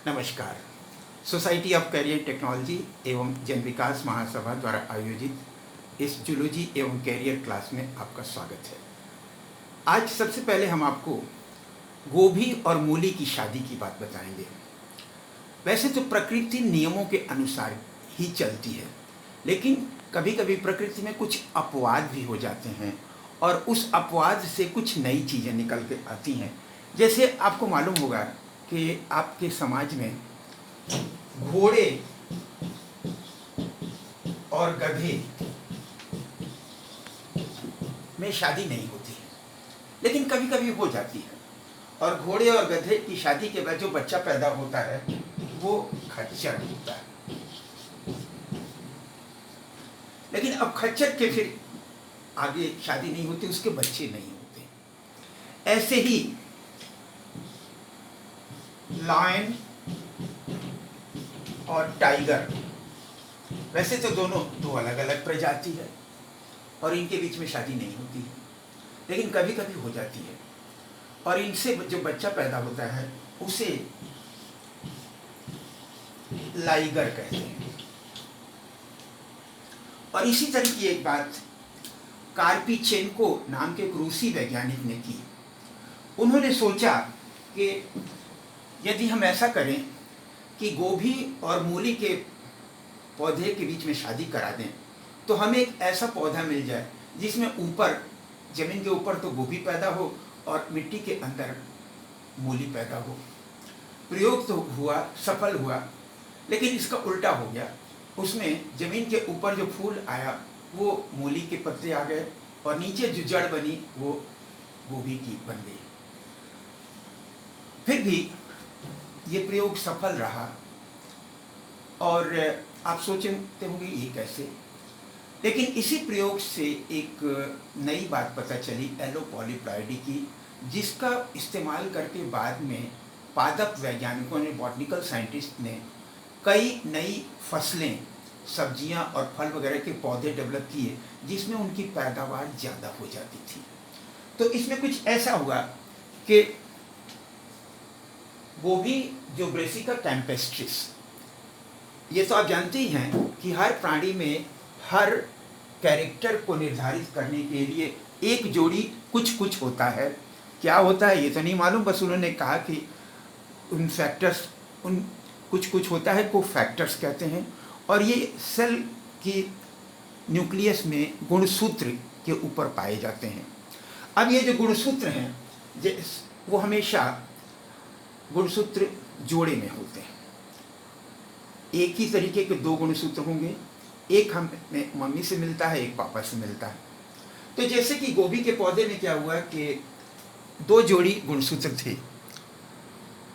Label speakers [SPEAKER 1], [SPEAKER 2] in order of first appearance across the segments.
[SPEAKER 1] नमस्कार। Society of career technology एवं जन विकास महासभा द्वारा आयोजित इस जूलॉजी एवं कैरियर क्लास में आपका स्वागत है। आज सबसे पहले हम आपको गोभी और मूली की शादी की बात बताएंगे। वैसे तो प्रकृति नियमों के अनुसार ही चलती है, लेकिन कभी कभी प्रकृति में कुछ अपवाद भी हो जाते हैं और उस अपवाद से कुछ नई चीज़ें निकल के आती हैं। जैसे आपको मालूम होगा कि आपके समाज में घोड़े और गधे में शादी नहीं होती है, लेकिन कभी कभी हो जाती है। और घोड़े और गधे की शादी के बाद जो बच्चा पैदा होता है वो खच्चर होता है। लेकिन अब खच्चर के फिर आगे शादी नहीं होती, उसके बच्चे नहीं होते। ऐसे ही लायन और टाइगर, वैसे तो दोनों दो अलग अलग प्रजाति है और इनके बीच में शादी नहीं होती है, लेकिन कभी कभी हो जाती है और इनसे जो बच्चा पैदा होता है उसे लाइगर कहते हैं। और इसी तरह की एक बात कार्पीचेंको नाम के एक रूसी वैज्ञानिक ने की। उन्होंने सोचा कि यदि हम ऐसा करें कि गोभी और मूली के पौधे के बीच में शादी करा दें तो हमें एक ऐसा पौधा मिल जाए जिसमें ऊपर जमीन के ऊपर तो गोभी पैदा हो और मिट्टी के अंदर मूली पैदा हो। प्रयोग तो हुआ, सफल हुआ, लेकिन इसका उल्टा हो गया। उसमें जमीन के ऊपर जो फूल आया वो मूली के पत्ते आ गए और नीचे जो जड़ बनी वो गोभी की बन गई। फिर भी ये प्रयोग सफल रहा और आप सोचते होंगे ये कैसे, लेकिन इसी प्रयोग से एक नई बात पता चली एलो पॉलीप्लॉइडी की, जिसका इस्तेमाल करके बाद में पादप वैज्ञानिकों ने, बॉटनिकल साइंटिस्ट ने कई नई फसलें, सब्जियां और फल वगैरह के पौधे डेवलप किए जिसमें उनकी पैदावार ज़्यादा हो जाती थी। तो इसमें कुछ ऐसा हुआ कि गोभी जो ब्रेसिका कैम्पेस्ट्रिस, ये तो आप जानते ही हैं कि हर प्राणी में हर कैरेक्टर को निर्धारित करने के लिए एक जोड़ी कुछ कुछ होता है। क्या होता है ये तो नहीं मालूम, बस उन्होंने कहा कि उन फैक्टर्स, उन कुछ कुछ होता है को फैक्टर्स कहते हैं। और ये सेल की न्यूक्लियस में गुणसूत्र के ऊपर पाए जाते हैं। अब ये जो गुणसूत्र हैं वो हमेशा गुणसूत्र जोड़े में होते हैं। एक ही तरीके के दो गुणसूत्र होंगे, एक हमें मम्मी से मिलता है, एक पापा से मिलता है। तो जैसे कि गोभी के पौधे में क्या हुआ कि दो जोड़ी गुणसूत्र थे,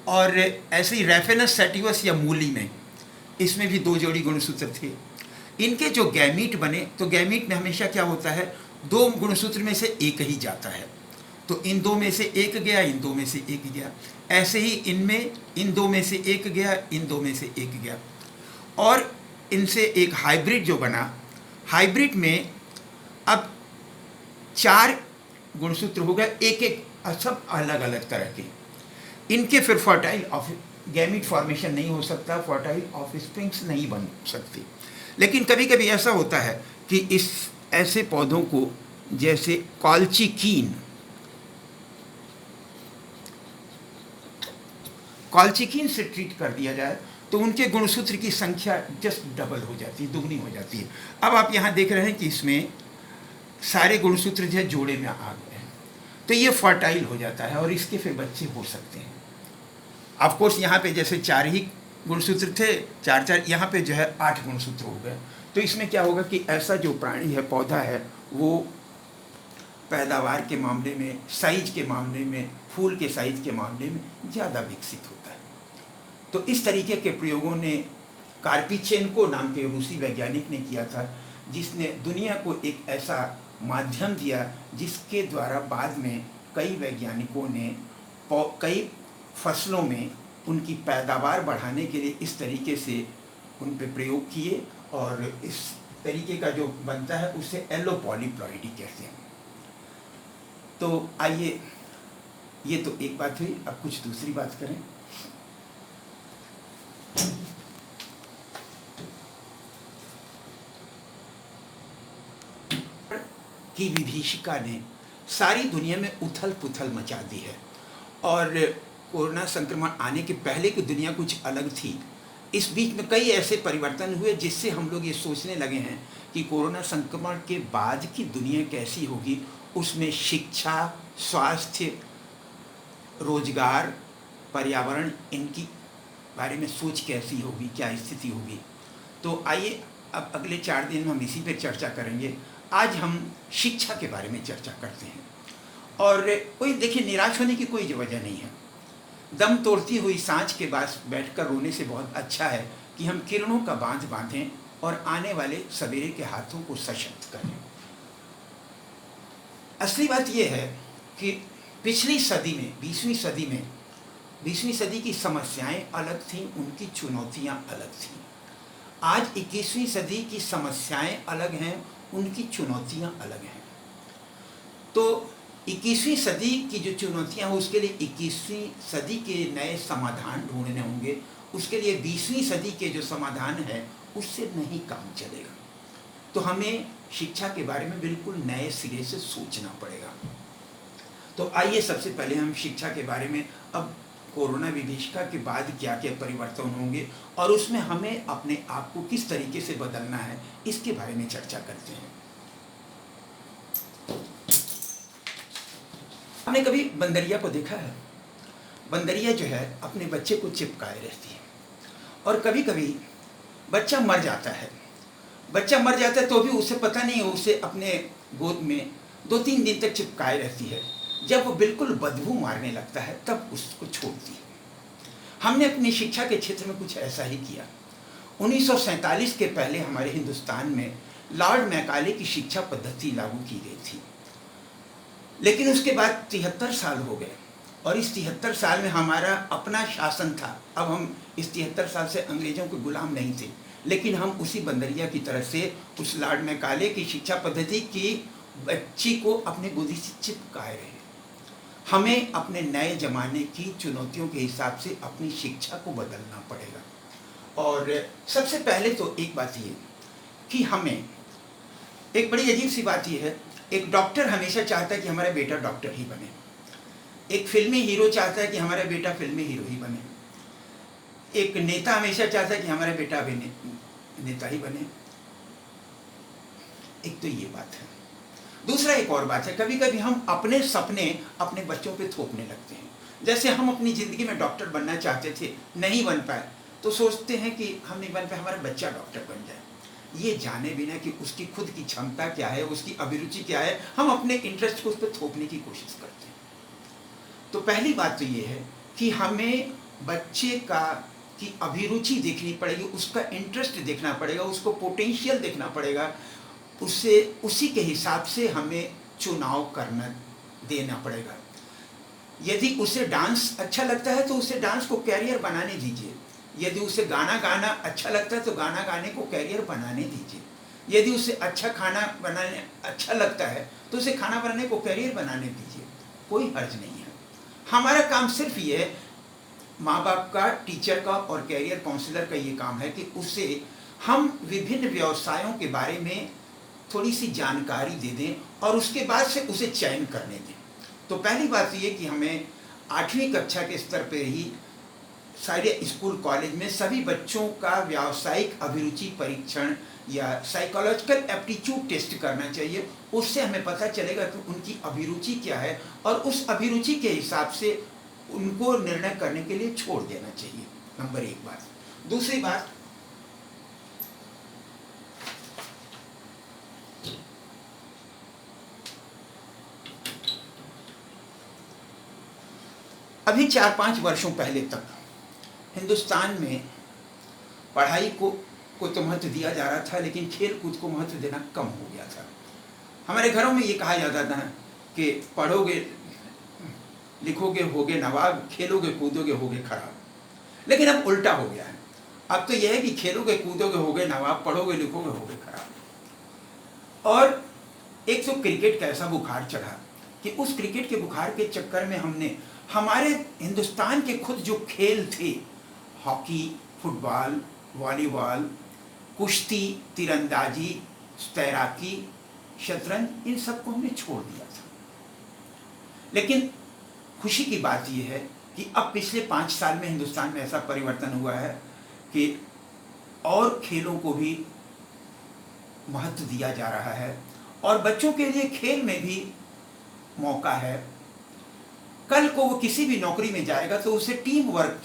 [SPEAKER 1] और ऐसे ही रेफेनस सैटिवस या मूली में इसमें भी दो जोड़ी गुणसूत्र थे। इनके जो गैमीट बने, तो गैमीट में हमेशा क्या होता है, दो गुणसूत्र में से एक ही जाता है। तो इन दो में से एक गया, इन दो में से एक गया। ऐसे ही इनमें इन दो में से एक गया, इन दो में से एक गया। और इनसे एक हाइब्रिड जो बना, हाइब्रिड में अब 4 गुणसूत्र हो गए, एक एक सब अलग अलग तरह के। इनके फिर फर्टाइल ऑफ गैमीट फॉर्मेशन नहीं हो सकता, फर्टाइल ऑफ स्प्रिंग्स नहीं बन सकती। लेकिन कभी कभी ऐसा होता है कि इस ऐसे पौधों को जैसे कॉल्चिकीन से ट्रीट कर दिया जाए तो उनके गुणसूत्र की संख्या जस्ट डबल हो जाती है, दुगनी हो जाती है। अब आप यहाँ देख रहे हैं कि इसमें सारे गुणसूत्र जो है जोड़े में आ गए हैं, तो ये फर्टाइल हो जाता है और इसके फिर बच्चे हो सकते हैं। ऑफ कोर्स यहाँ पे जैसे 4 ही गुणसूत्र थे, 4, यहाँ पे जो है 8 गुणसूत्र हो गए। तो इसमें क्या होगा कि ऐसा जो प्राणी है, पौधा है, वो पैदावार के मामले में, साइज के मामले में, फूल के साइज के मामले में ज़्यादा विकसित होता है। तो इस तरीके के प्रयोगों ने कार्पीचेंको नाम के रूसी वैज्ञानिक ने किया था, जिसने दुनिया को एक ऐसा माध्यम दिया जिसके द्वारा बाद में कई वैज्ञानिकों ने कई फसलों में उनकी पैदावार बढ़ाने के लिए इस तरीके से उन पे प्रयोग किए, और इस तरीके का जो बनता है उसे एलो पॉलीप्लॉइडी कहते हैं। तो आइए, ये तो एक बात हुई, अब कुछ दूसरी बात करें। की विभीषिका ने सारी दुनिया में उथल पुथल मचा दी है। और कोरोना संक्रमण आने के पहले की दुनिया कुछ अलग थी। इस बीच में कई ऐसे परिवर्तन हुए जिससे हम लोग ये सोचने लगे हैं कि कोरोना संक्रमण के बाद की दुनिया कैसी होगी। उसमें शिक्षा, स्वास्थ्य, रोजगार, पर्यावरण, इनकी बारे में सोच कैसी होगी, क्या स्थिति होगी। तो आइए अब अगले 4 दिन में हम इसी पर चर्चा करेंगे। आज हम शिक्षा के बारे में चर्चा करते हैं। और कोई देखिए, निराश होने की कोई वजह नहीं है। दम तोड़ती हुई सांझ के पास बैठकर रोने से बहुत अच्छा है कि हम किरणों का बांध बांधें और आने वाले सवेरे के हाथों को सशक्त करें। असली बात यह है कि पिछली सदी में, 20वीं सदी की समस्याएं अलग थीं, उनकी चुनौतियां अलग थीं। आज 21वीं सदी की समस्याएं अलग हैं, उनकी चुनौतियां अलग हैं। तो 21वीं सदी की जो चुनौतियां हैं उसके लिए 21वीं सदी के नए समाधान ढूंढने होंगे। उसके लिए 20वीं सदी के जो समाधान है उससे नहीं काम चलेगा। तो हमें शिक्षा के बारे में बिल्कुल नए सिरे से सोचना पड़ेगा। तो आइए सबसे पहले हम शिक्षा के बारे में, अब कोरोना विभीषिका के बाद क्या क्या परिवर्तन होंगे और उसमें हमें अपने आप को किस तरीके से बदलना है, इसके बारे में चर्चा करते हैं। आपने कभी बंदरिया को देखा है? बंदरिया जो है अपने बच्चे को चिपकाए रहती है और कभी कभी बच्चा मर जाता है। तो भी उसे पता नहीं है, उसे अपने गोद में 2-3 दिन तक चिपकाए रहती है। जब वो बिल्कुल बदबू मारने लगता है तब उसको छोड़ती है। हमने अपनी शिक्षा के क्षेत्र में कुछ ऐसा ही किया। 1947 के पहले हमारे हिंदुस्तान में लॉर्ड मैकाले की शिक्षा पद्धति लागू की गई थी, लेकिन उसके बाद 73 साल हो गए और इस 73 साल में हमारा अपना शासन था। अब हम इस 73 साल से अंग्रेजों के गुलाम नहीं थे, लेकिन हम उसी बंदरिया की तरह से उस लॉर्ड मैकाले की शिक्षा पद्धति की बच्ची को अपने गोदी से चिपकाए रहे। हमें अपने नए जमाने की चुनौतियों के हिसाब से अपनी शिक्षा को बदलना पड़ेगा। और सबसे पहले तो एक बात ये कि हमें, एक बड़ी अजीब सी बात ये है, एक डॉक्टर हमेशा चाहता है कि हमारा बेटा डॉक्टर ही बने। एक फिल्मी हीरो चाहता है कि हमारा बेटा फिल्मी हीरो ही बने। एक नेता हमेशा चाहता है कि हमारा बेटा नेता ही बने। एक तो ये बात है। दूसरा एक और बात है, कभी कभी हम अपने सपने अपने बच्चों पे थोपने लगते हैं। जैसे हम अपनी ज़िंदगी में डॉक्टर बनना चाहते थे, नहीं बन पाए, तो सोचते हैं कि हम नहीं बन पाए, हमारा बच्चा डॉक्टर बन जाए। ये जाने बिना कि उसकी खुद की क्षमता क्या है, उसकी अभिरुचि क्या है, हम अपने इंटरेस्ट को उस पर थोपने की कोशिश करते हैं। तो पहली बात तो ये है कि हमें बच्चे की अभिरुचि देखनी पड़ेगी, उसका इंटरेस्ट देखना पड़ेगा, उसको पोटेंशियल देखना पड़ेगा। उसी के हिसाब से हमें चुनाव करना देना पड़ेगा। यदि उसे डांस अच्छा लगता है तो उसे डांस को कैरियर बनाने दीजिए। यदि उसे गाना गाना अच्छा लगता है तो गाना गाने को कैरियर बनाने दीजिए। यदि उसे अच्छा खाना बनाने अच्छा लगता है तो उसे खाना बनाने को कैरियर बनाने दीजिए। कोई हर्ज नहीं है। हमारा काम सिर्फ ये है, माँ बाप का, टीचर का और कैरियर काउंसलर का ये काम है कि उसे हम विभिन्न व्यवसायों के बारे में थोड़ी सी जानकारी दे दें और उसके बाद से उसे चयन करने दें। तो पहली बात ये कि हमें 8वीं कक्षा के स्तर पर ही सारे स्कूल कॉलेज में सभी बच्चों का व्यावसायिक अभिरुचि परीक्षण या साइकोलॉजिकल एप्टीट्यूड टेस्ट करना चाहिए। उससे हमें पता चलेगा कि उनकी अभिरुचि क्या है और उस अभिरुचि के हिसाब से उनको निर्णय करने के लिए छोड़ देना चाहिए। नंबर 1 बात। दूसरी बात, अभी 4-5 वर्षों पहले तक हिंदुस्तान में पढ़ाई को तो महत्व दिया जा रहा था, लेकिन खेल कूद को महत्व देना कम हो गया था। हमारे घरों में ये कहा जाता था कि पढ़ोगे लिखोगे होगे नवाब, खेलोगे कूदोगे होगे खराब। लेकिन अब उल्टा हो गया है। अब तो यह है कि खेलोगे कूदोगे होगे नवाब, पढ़ोगे लिखोगे होगे खराब। और एक तो क्रिकेट का ऐसा बुखार चढ़ा कि उस क्रिकेट के बुखार के चक्कर में हमने हमारे हिंदुस्तान के खुद जो खेल थे, हॉकी, फुटबॉल, वॉलीबॉल, कुश्ती, तीरंदाजी, तैराकी, शतरंज, इन सबको हमने छोड़ दिया था। लेकिन खुशी की बात यह है कि अब पिछले 5 साल में हिंदुस्तान में ऐसा परिवर्तन हुआ है कि और खेलों को भी महत्व दिया जा रहा है और बच्चों के लिए खेल में भी मौका है। कल को वो किसी भी नौकरी में जाएगा तो उसे टीम वर्क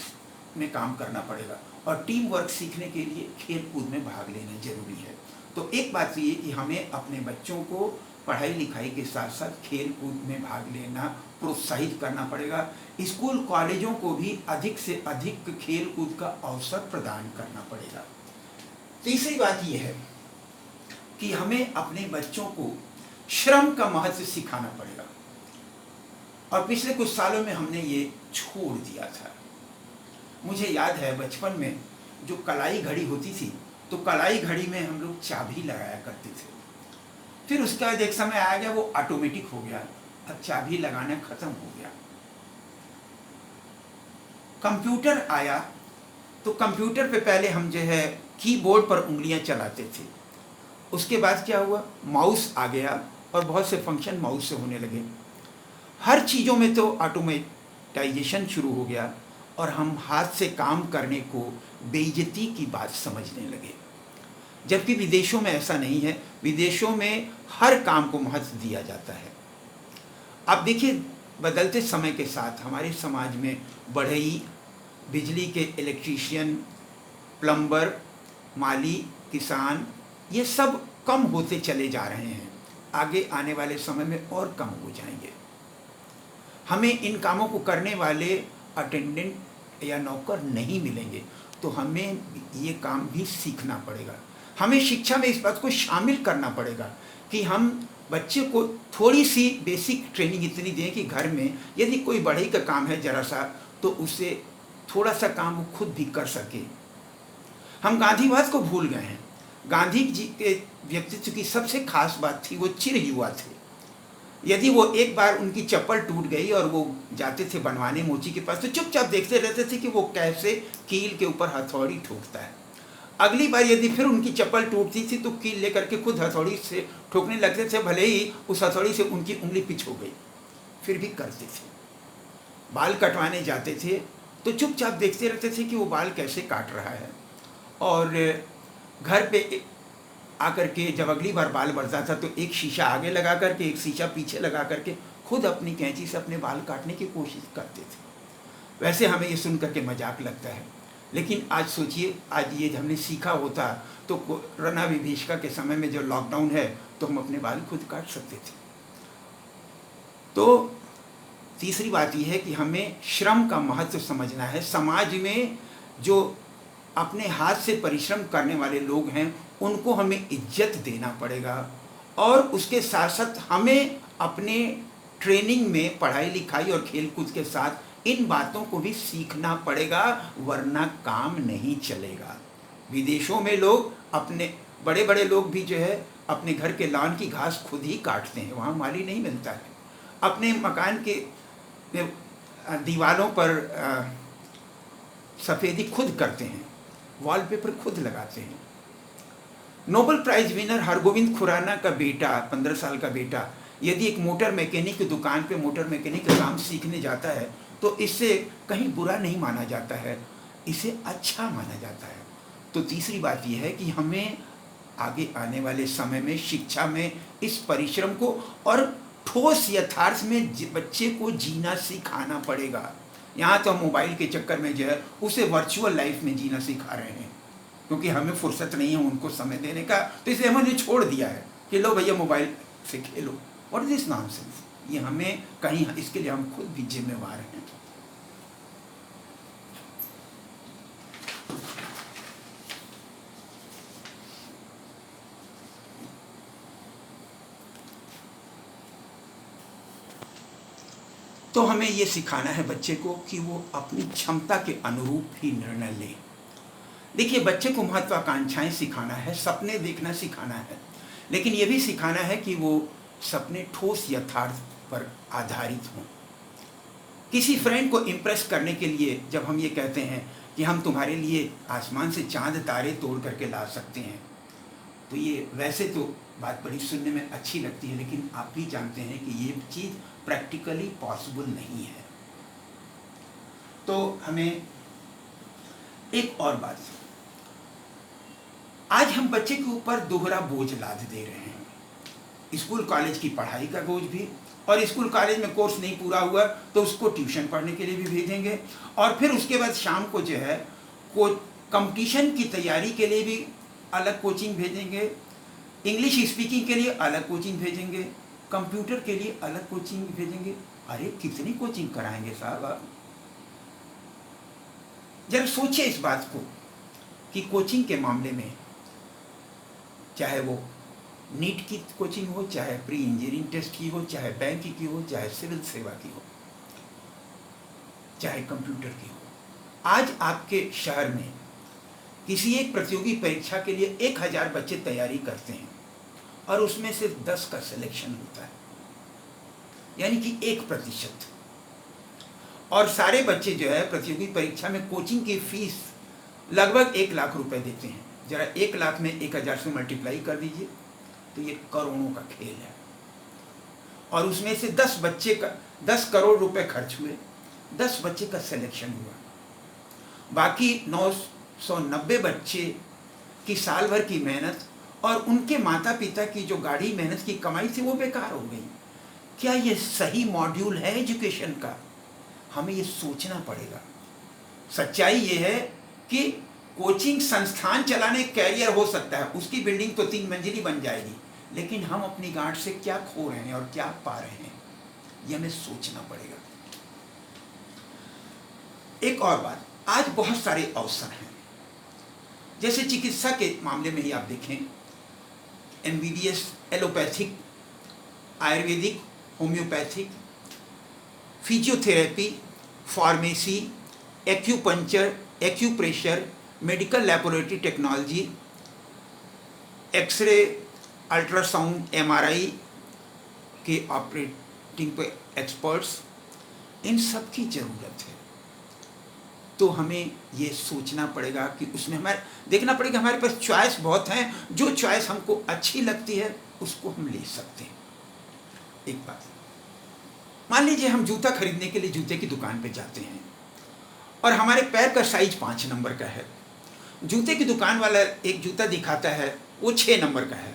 [SPEAKER 1] में काम करना पड़ेगा और टीम वर्क सीखने के लिए खेल कूद में भाग लेना जरूरी है। तो एक बात ये कि हमें अपने बच्चों को पढ़ाई लिखाई के साथ साथ खेल कूद में भाग लेना प्रोत्साहित करना पड़ेगा। स्कूल कॉलेजों को भी अधिक से अधिक खेल कूद का अवसर प्रदान करना पड़ेगा। तीसरी बात यह है कि हमें अपने बच्चों को श्रम का महत्व सिखाना पड़ेगा और पिछले कुछ सालों में हमने ये छोड़ दिया था। मुझे याद है बचपन में जो कलाई घड़ी होती थी तो कलाई घड़ी में हम लोग चाबी लगाया करते थे। फिर उसके बाद एक समय आ गया वो ऑटोमेटिक हो गया, अब चाबी लगाना खत्म हो गया। कंप्यूटर आया तो कंप्यूटर पे पहले हम जो है कीबोर्ड पर उंगलियां चलाते थे। उसके बाद क्या हुआ, माउस आ गया और बहुत से फंक्शन माउस से होने लगे। हर चीज़ों में तो ऑटोमेटाइजेशन शुरू हो गया और हम हाथ से काम करने को बेइज्जती की बात समझने लगे, जबकि विदेशों में ऐसा नहीं है। विदेशों में हर काम को महत्व दिया जाता है। आप देखिए बदलते समय के साथ हमारे समाज में बढ़ई, बिजली के इलेक्ट्रीशियन, प्लम्बर, माली, किसान, ये सब कम होते चले जा रहे हैं। आगे आने वाले समय में और कम हो जाएंगे। हमें इन कामों को करने वाले अटेंडेंट या नौकर नहीं मिलेंगे, तो हमें ये काम भी सीखना पड़ेगा। हमें शिक्षा में इस बात को शामिल करना पड़ेगा कि हम बच्चे को थोड़ी सी बेसिक ट्रेनिंग इतनी दें कि घर में यदि कोई बढ़ई का काम है जरा सा, तो उसे थोड़ा सा काम वो खुद भी कर सके। हम गांधीवाद को भूल गए हैं। गांधी जी के व्यक्तित्व की सबसे खास बात थी वो चिर युवा थे। यदि वो एक बार उनकी चप्पल टूट गई और वो जाते थे बनवाने मोची के पास, तो चुपचाप देखते रहते थे कि वो कैसे कील के ऊपर हथौड़ी ठोकता है। अगली बार यदि फिर उनकी चप्पल टूटती थी तो कील लेकर के खुद हथौड़ी से ठोकने लगते थे, भले ही उस हथौड़ी से उनकी उंगली पिच हो गई, फिर भी करते थे। बाल कटवाने जाते थे तो चुपचाप देखते रहते थे कि वो बाल कैसे काट रहा है, और घर पे आकर के जब अगली बार बाल बढ़ता था तो एक शीशा आगे लगा करके एक शीशा पीछे लगा करके खुद अपनी कैंची से अपने बाल काटने की कोशिश करते थे। वैसे हमें ये सुन करके मजाक लगता है, लेकिन आज सोचिए, आज ये हमने सीखा होता तो कोरोना विभीषिका के समय में जो लॉकडाउन है तो हम अपने बाल खुद काट सकते थे। तो तीसरी बात यह है कि हमें श्रम का महत्व समझना है। समाज में जो अपने हाथ से परिश्रम करने वाले लोग हैं उनको हमें इज्जत देना पड़ेगा, और उसके साथ साथ हमें अपने ट्रेनिंग में पढ़ाई लिखाई और खेल कूद के साथ इन बातों को भी सीखना पड़ेगा, वरना काम नहीं चलेगा। विदेशों में लोग, अपने बड़े बड़े लोग भी जो है अपने घर के लॉन की घास खुद ही काटते हैं, वहाँ माली नहीं मिलता है। अपने मकान के दीवारों पर सफ़ेदी खुद करते हैं, वॉलपेपर खुद लगाते हैं। Nobel prize winner Hargovind Khurana का बेटा, 15 साल का बेटा, यदि एक मोटर मैकेनिक की दुकान पे मोटर मैकेनिक का काम सीखने जाता है तो इससे कहीं बुरा नहीं माना जाता है, इसे अच्छा माना जाता है। तो तीसरी बात यह है कि हमें आगे आने वाले समय में शिक्षा में इस परिश्रम को और ठोस यथार्थ में बच्चे को जीना सिखाना पड़ेगा। यहाँ तो हम मोबाइल के चक्कर में जो है उसे वर्चुअल लाइफ में जीना सिखा रहे हैं, क्योंकि हमें फुर्सत नहीं है उनको समय देने का, तो इसलिए हमने छोड़ दिया है कि लो भैया मोबाइल से खेलो। What is this nonsense? ये हमें कहीं, इसके लिए हम खुद भी जिम्मेवार हैं। तो हमें ये सिखाना है बच्चे को कि वो अपनी क्षमता के अनुरूप ही निर्णय ले। देखिए, बच्चे को महत्वाकांक्षाएं सिखाना है, सपने देखना सिखाना है, लेकिन ये भी सिखाना है कि वो सपने ठोस यथार्थ पर आधारित हों। किसी फ्रेंड को इम्प्रेस करने के लिए जब हम ये कहते हैं कि हम तुम्हारे लिए आसमान से चांद तारे तोड़ करके ला सकते हैं, तो ये वैसे तो बात बड़ी सुनने में अच्छी लगती है, लेकिन आप भी जानते हैं कि ये चीज़ प्रैक्टिकली पॉसिबल नहीं है। तो हमें एक और बात, आज हम बच्चे के ऊपर दोहरा बोझ लाद दे रहे हैं। स्कूल कॉलेज की पढ़ाई का बोझ भी, और स्कूल कॉलेज में कोर्स नहीं पूरा हुआ तो उसको ट्यूशन पढ़ने के लिए भी भेजेंगे, और फिर उसके बाद शाम को जो है कंपटीशन की तैयारी के लिए भी अलग कोचिंग भेजेंगे, इंग्लिश स्पीकिंग के लिए अलग कोचिंग भेजेंगे, कंप्यूटर के लिए अलग कोचिंग भेजेंगे। अरे कितनी कोचिंग कराएंगे साहब आप? जरा सोचिए इस बात को कि कोचिंग के मामले में, चाहे वो नीट की कोचिंग हो, चाहे प्री इंजीनियरिंग टेस्ट की हो, चाहे बैंक की हो, चाहे सिविल सेवा की हो, चाहे कंप्यूटर की हो, आज आपके शहर में किसी एक प्रतियोगी परीक्षा के लिए 1000 बच्चे तैयारी करते हैं और उसमें से 10 का सिलेक्शन होता है, यानी कि 1%। और सारे बच्चे जो है प्रतियोगी परीक्षा में कोचिंग की फीस लगभग 1 लाख रुपए देते हैं। जरा 1 लाख में 1000 से मल्टीप्लाई कर दीजिए तो ये करोड़ों का खेल है। और उसमें से 10 करोड़ रुपए खर्च हुए, 10 बच्चे का सिलेक्शन हुआ, बाकी 990 बच्चे की साल भर की मेहनत और उनके माता पिता की जो गाढ़ी मेहनत की कमाई थी वो बेकार हो गई। क्या ये सही मॉड्यूल है एजुकेशन का? हमें ये सोचना पड़ेगा। सच्चाई ये है कि कोचिंग संस्थान चलाने कैरियर हो सकता है, उसकी बिल्डिंग तो 3 मंजिली बन जाएगी, लेकिन हम अपनी गांठ से क्या खो रहे हैं और क्या पा रहे हैं, ये हमें सोचना पड़ेगा। एक और बात, आज बहुत सारे अवसर हैं, जैसे चिकित्सा के मामले में ही आप देखें, MBBS, allopathic, ayurvedic, homeopathic, physiotherapy, pharmacy, acupuncture, acupressure, medical laboratory technology, x-ray, ultrasound, MRI के ऑपरेटिंग पे एक्सपर्ट्स, इन सब की ज़रूरत है। तो हमें ये सोचना पड़ेगा कि उसमें हमारे देखना पड़ेगा, हमारे पास चॉइस बहुत हैं, जो चॉइस हमको अच्छी लगती है उसको हम ले सकते हैं। एक बात, मान लीजिए हम जूता खरीदने के लिए जूते की दुकान पे जाते हैं और हमारे पैर का साइज 5 नंबर का है, जूते की दुकान वाला एक जूता दिखाता है वो 6 नंबर का है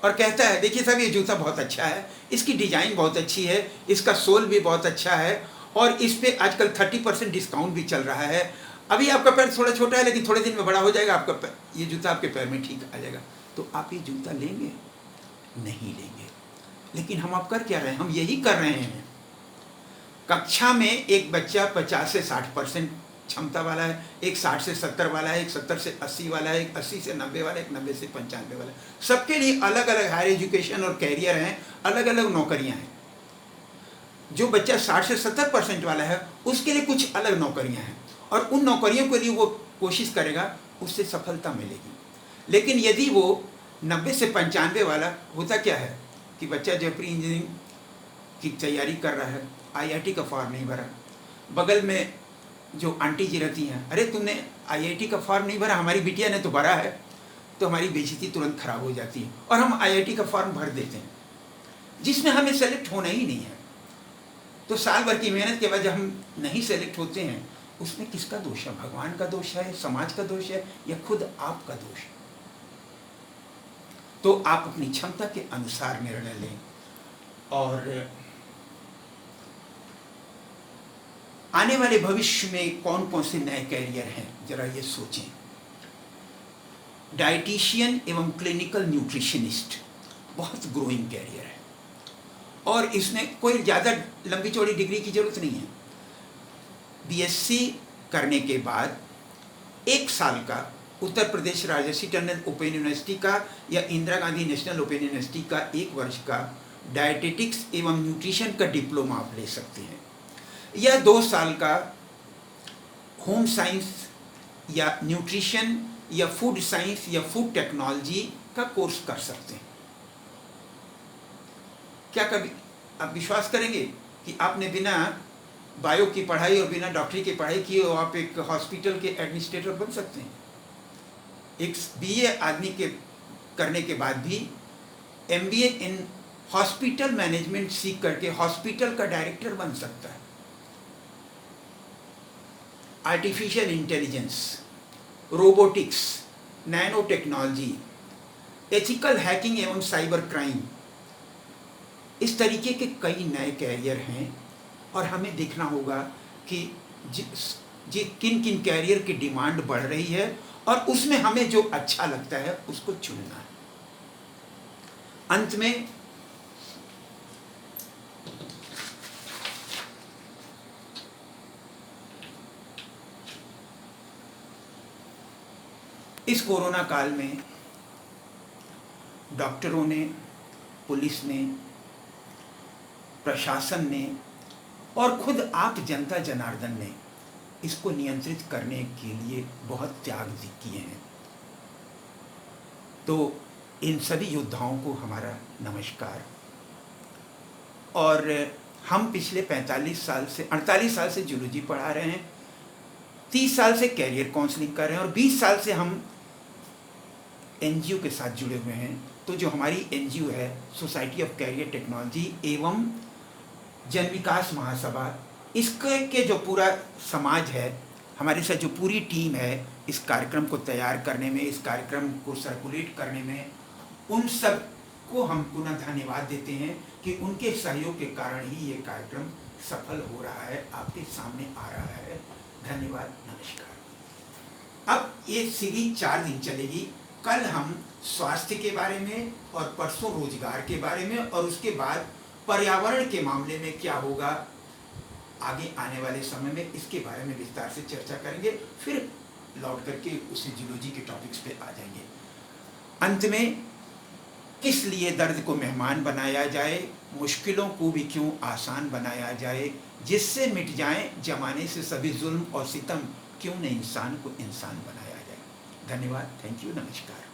[SPEAKER 1] और कहता है देखिए साहब ये जूता बहुत अच्छा है, इसकी डिज़ाइन बहुत अच्छी है, इसका सोल भी बहुत अच्छा है और इस पे आजकल 30% डिस्काउंट भी चल रहा है। अभी आपका पैर थोड़ा छोटा है लेकिन थोड़े दिन में बड़ा हो जाएगा, आपका पैर, ये जूता आपके पैर में ठीक आ जाएगा। तो आप ये जूता लेंगे? नहीं लेंगे। लेकिन हम आप कर क्या रहे हैं? हम यही कर रहे हैं। कक्षा में एक बच्चा 50 से 60% क्षमता वाला है, एक 60 से 70 वाला है, एक 70 से 80 वाला है, एक 80 से 90 वाला है, एक 90 से 95 वाला है। सबके लिए अलग अलग हायर एजुकेशन और कैरियर हैं, अलग अलग नौकरियां हैं। जो बच्चा 60 से 70% वाला है उसके लिए कुछ अलग नौकरियां हैं और उन नौकरियों के लिए वो कोशिश करेगा, उससे सफलता मिलेगी। लेकिन यदि वो 90 से 95 वाला, होता क्या है कि बच्चा जो प्री इंजीनियरिंग की तैयारी कर रहा है, IIT का फॉर्म नहीं भरा, बगल में जो आंटी जी रहती हैं, अरे तुमने IIT का फॉर्म नहीं भरा, हमारी बिटिया ने तो भरा है, तो हमारी बेइज्जती तुरंत खराब हो जाती है और हम IIT का फॉर्म भर देते हैं जिसमें हमें सेलेक्ट होना ही नहीं है। तो साल भर की मेहनत के बाद जब हम नहीं सेलेक्ट होते हैं, उसमें किसका दोष है? भगवान का दोष है, समाज का दोष है, या खुद आपका दोष है? तो आप अपनी क्षमता के अनुसार निर्णय लें। और आने वाले भविष्य में कौन कौन से नए कैरियर हैं, जरा ये सोचें। डाइटिशियन एवं क्लिनिकल न्यूट्रिशनिस्ट बहुत ग्रोइंग कैरियर है और इसमें कोई ज़्यादा लंबी चौड़ी डिग्री की जरूरत नहीं है। BSc करने के बाद 1 साल का उत्तर प्रदेश राजर्षि टंडन ओपन यूनिवर्सिटी का या Indira Gandhi national open university का 1 वर्ष का डायटेटिक्स एवं न्यूट्रिशन का डिप्लोमा आप ले सकते हैं, या 2 साल का होम साइंस या न्यूट्रिशन या फूड साइंस या फूड टेक्नोलॉजी का कोर्स कर सकते हैं। क्या कभी आप विश्वास करेंगे कि आपने बिना बायो की पढ़ाई और बिना डॉक्टरी की पढ़ाई किए आप एक हॉस्पिटल के एडमिनिस्ट्रेटर बन सकते हैं? एक BA आदमी के करने के बाद भी MBA इन हॉस्पिटल मैनेजमेंट सीख करके हॉस्पिटल का डायरेक्टर बन सकता है। Artificial intelligence, robotics, nano technology, ethical hacking एवं साइबर क्राइम, इस तरीके के कई नए कैरियर हैं और हमें देखना होगा कि किन किन कैरियर की डिमांड बढ़ रही है और उसमें हमें जो अच्छा लगता है उसको चुनना है। अंत में इस कोरोना काल में डॉक्टरों ने, पुलिस ने, प्रशासन ने और खुद आप जनता जनार्दन ने इसको नियंत्रित करने के लिए बहुत त्याग किए हैं। तो इन सभी योद्धाओं को हमारा नमस्कार। और हम पिछले 45 साल से 48 साल से जूलॉजी पढ़ा रहे हैं, 30 साल से कैरियर काउंसलिंग कर रहे हैं और 20 साल से हम NGO के साथ जुड़े हुए हैं। तो जो हमारी NGO है, सोसाइटी ऑफ कैरियर टेक्नोलॉजी एवं जन विकास महासभा, इसके जो पूरा समाज है, हमारे साथ जो पूरी टीम है इस कार्यक्रम को तैयार करने में, इस कार्यक्रम को सर्कुलेट करने में, उन सब को हम पुनः धन्यवाद देते हैं कि उनके सहयोग के कारण ही ये कार्यक्रम सफल हो रहा है, आपके सामने आ रहा है। धन्यवाद, नमस्कार। अब ये सीरीज 4 दिन चलेगी। कल हम स्वास्थ्य के बारे में और परसों रोजगार के बारे में और उसके बाद पर्यावरण के मामले में क्या होगा आगे आने वाले समय में, इसके बारे में विस्तार से चर्चा करेंगे। फिर लौट करके उसी जूलॉजी के टॉपिक्स पे आ जाएंगे। अंत में किस लिए दर्द को मेहमान बनाया जाए, मुश्किलों को भी क्यों आसान बनाया जाए, जिससे मिट जाए जमाने से सभी जुल्म और सितम, क्यों न इंसान को इंसान बनाया जाए। धन्यवाद, थैंक यू, नमस्कार।